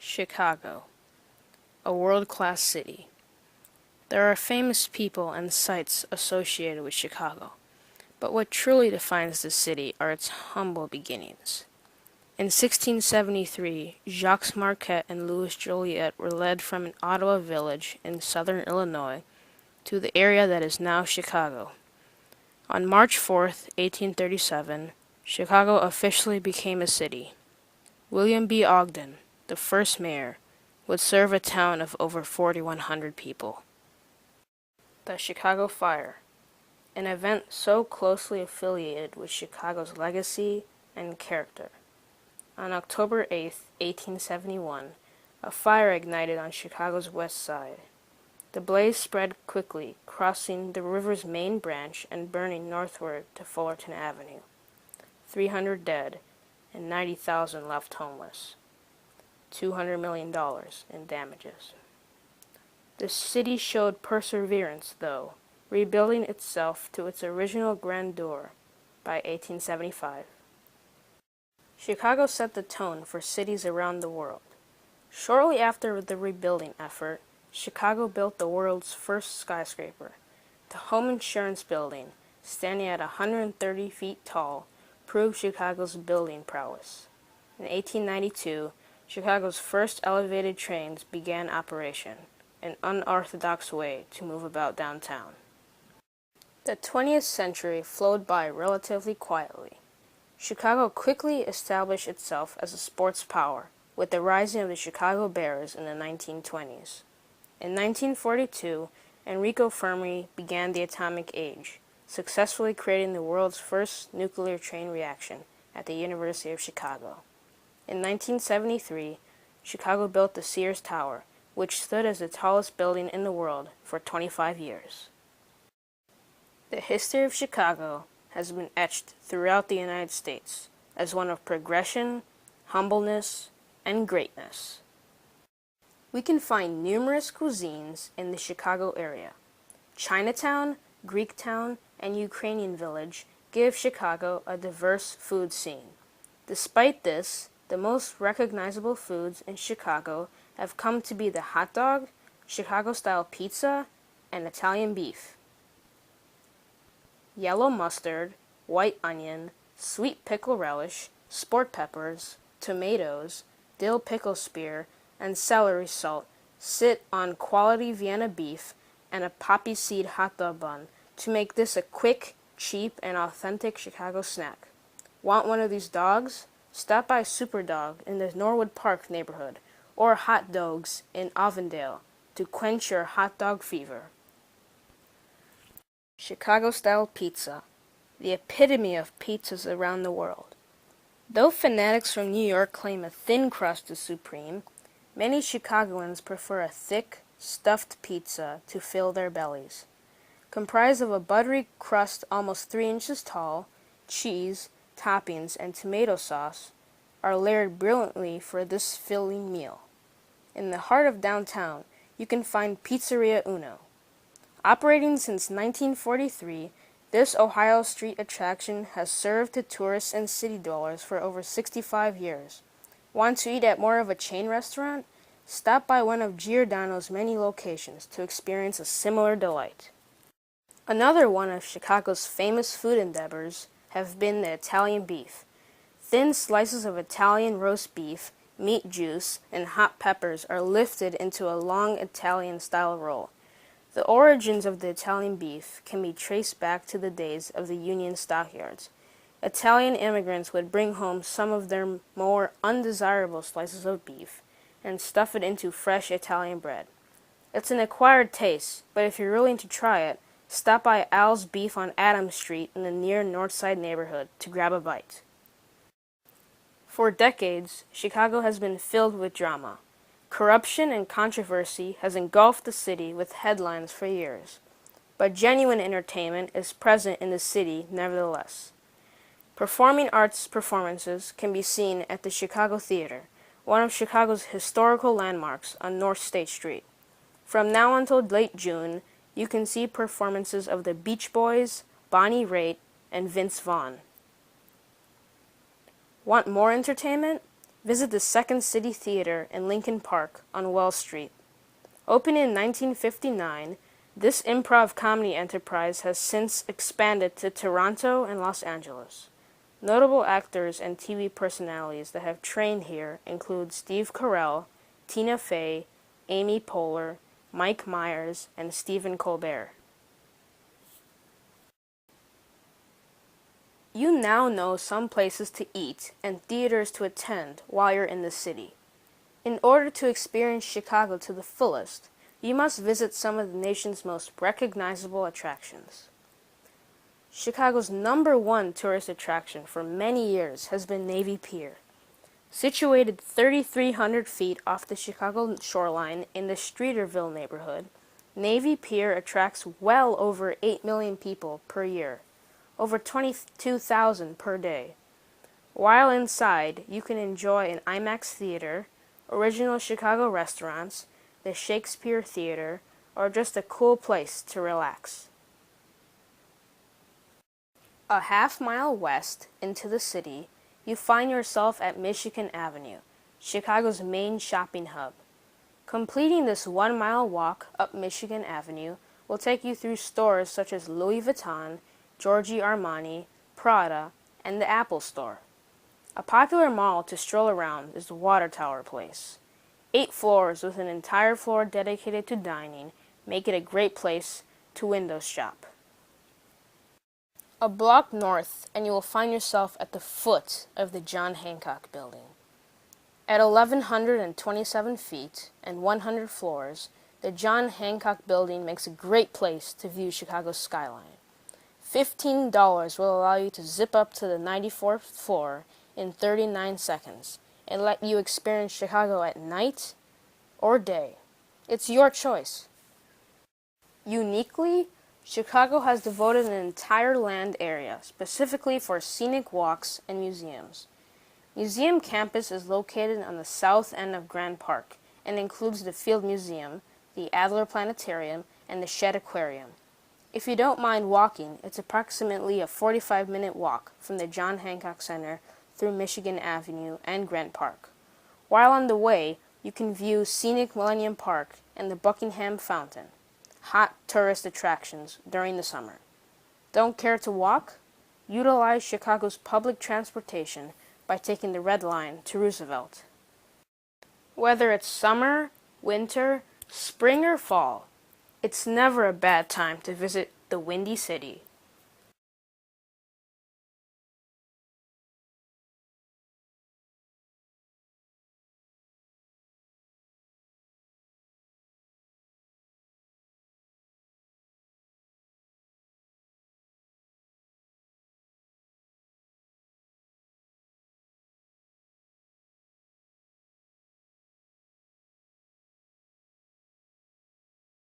Chicago, a world-class city. There are famous people and sites associated with Chicago, but what truly defines the city are its humble beginnings. In 1673, Jacques Marquette and Louis Joliet were led from an Ottawa village in southern Illinois to the area that is now Chicago. On March 4, 1837, Chicago officially became a city. William B. Ogden, the first mayor, would serve a town of over 4,100 people. The Chicago Fire, an event so closely affiliated with Chicago's legacy and character. On October 8, 1871, a fire ignited on Chicago's west side. The blaze spread quickly, crossing the river's main branch and burning northward to Fullerton Avenue. 300 dead and 90,000 left homeless. $200 million in damages. The city showed perseverance, though, rebuilding itself to its original grandeur by 1875. Chicago set the tone for cities around the world. Shortly after the rebuilding effort, Chicago built the world's first skyscraper. The Home Insurance Building, standing at 130 feet tall, proved Chicago's building prowess. In 1892, Chicago's first elevated trains began operation, an unorthodox way to move about downtown. The 20th century flowed by relatively quietly. Chicago quickly established itself as a sports power, with the rising of the Chicago Bears in the 1920s. In 1942, Enrico Fermi began the atomic age, successfully creating the world's first nuclear chain reaction at the University of Chicago. In 1973, Chicago built the Sears Tower, which stood as the tallest building in the world for 25 years. The history of Chicago has been etched throughout the United States as one of progression, humbleness, and greatness. We can find numerous cuisines in the Chicago area. Chinatown, Greektown, and Ukrainian Village give Chicago a diverse food scene. Despite this, the most recognizable foods in Chicago have come to be the hot dog, Chicago-style pizza, and Italian beef. Yellow mustard, white onion, sweet pickle relish, sport peppers, tomatoes, dill pickle spear, and celery salt sit on quality Vienna beef and a poppy seed hot dog bun to make this a quick, cheap, and authentic Chicago snack. Want one of these dogs? Stop by Superdog in the Norwood Park neighborhood, or Hot Dogs in Avondale to quench your hot dog fever. Chicago-style pizza, the epitome of pizzas around the world. Though fanatics from New York claim a thin crust is supreme, many Chicagoans prefer a thick, stuffed pizza to fill their bellies. Comprised of a buttery crust almost 3 inches tall, cheese, toppings, and tomato sauce are layered brilliantly for this filling meal. In the heart of downtown, you can find Pizzeria Uno. Operating since 1943, this Ohio Street attraction has served to tourists and city dwellers for over 65 years. Want to eat at more of a chain restaurant? Stop by one of Giordano's many locations to experience a similar delight. Another one of Chicago's famous food endeavors have been the Italian beef. Thin slices of Italian roast beef, meat juice, and hot peppers are lifted into a long Italian-style roll. The origins of the Italian beef can be traced back to the days of the Union stockyards. Italian immigrants would bring home some of their more undesirable slices of beef and stuff it into fresh Italian bread. It's an acquired taste, but if you're willing to try it, stop by Al's Beef on Adams Street in the near Northside neighborhood to grab a bite. For decades, Chicago has been filled with drama. Corruption and controversy has engulfed the city with headlines for years, but genuine entertainment is present in the city nevertheless. Performing arts performances can be seen at the Chicago Theater, one of Chicago's historical landmarks on North State Street. From now until late June, you can see performances of the Beach Boys, Bonnie Raitt, and Vince Vaughn. Want more entertainment? Visit the Second City Theater in Lincoln Park on Wells Street. Opened in 1959, this improv comedy enterprise has since expanded to Toronto and Los Angeles. Notable actors and TV personalities that have trained here include Steve Carell, Tina Fey, Amy Poehler, Mike Myers, and Stephen Colbert. You now know some places to eat and theaters to attend while you're in the city. In order to experience Chicago to the fullest, you must visit some of the nation's most recognizable attractions. Chicago's #1 tourist attraction for many years has been Navy Pier. Situated 3,300 feet off the Chicago shoreline in the Streeterville neighborhood, Navy Pier attracts well over 8 million people per year, over 22,000 per day. While inside, you can enjoy an IMAX theater, original Chicago restaurants, the Shakespeare Theater, or just a cool place to relax. A half-mile west into the city, you find yourself at Michigan Avenue, Chicago's main shopping hub. Completing this 1-mile walk up Michigan Avenue will take you through stores such as Louis Vuitton, Giorgio Armani, Prada, and the Apple Store. A popular mall to stroll around is the Water Tower Place. 8 floors with an entire floor dedicated to dining make it a great place to window shop. A block north and you will find yourself at the foot of the John Hancock Building. At 1,127 feet and 100 floors, the John Hancock Building makes a great place to view Chicago's skyline. $15 will allow you to zip up to the 94th floor in 39 seconds and let you experience Chicago at night or day. It's your choice. Uniquely, Chicago has devoted an entire land area specifically for scenic walks and museums. Museum Campus is located on the south end of Grand Park and includes the Field Museum, the Adler Planetarium, and the Shedd Aquarium. If you don't mind walking, it's approximately a 45-minute walk from the John Hancock Center through Michigan Avenue and Grant Park. While on the way, you can view scenic Millennium Park and the Buckingham Fountain, hot tourist attractions during the summer. Don't care to walk? Utilize Chicago's public transportation by taking the Red Line to Roosevelt. Whether it's summer, winter, spring, or fall, it's never a bad time to visit the Windy City.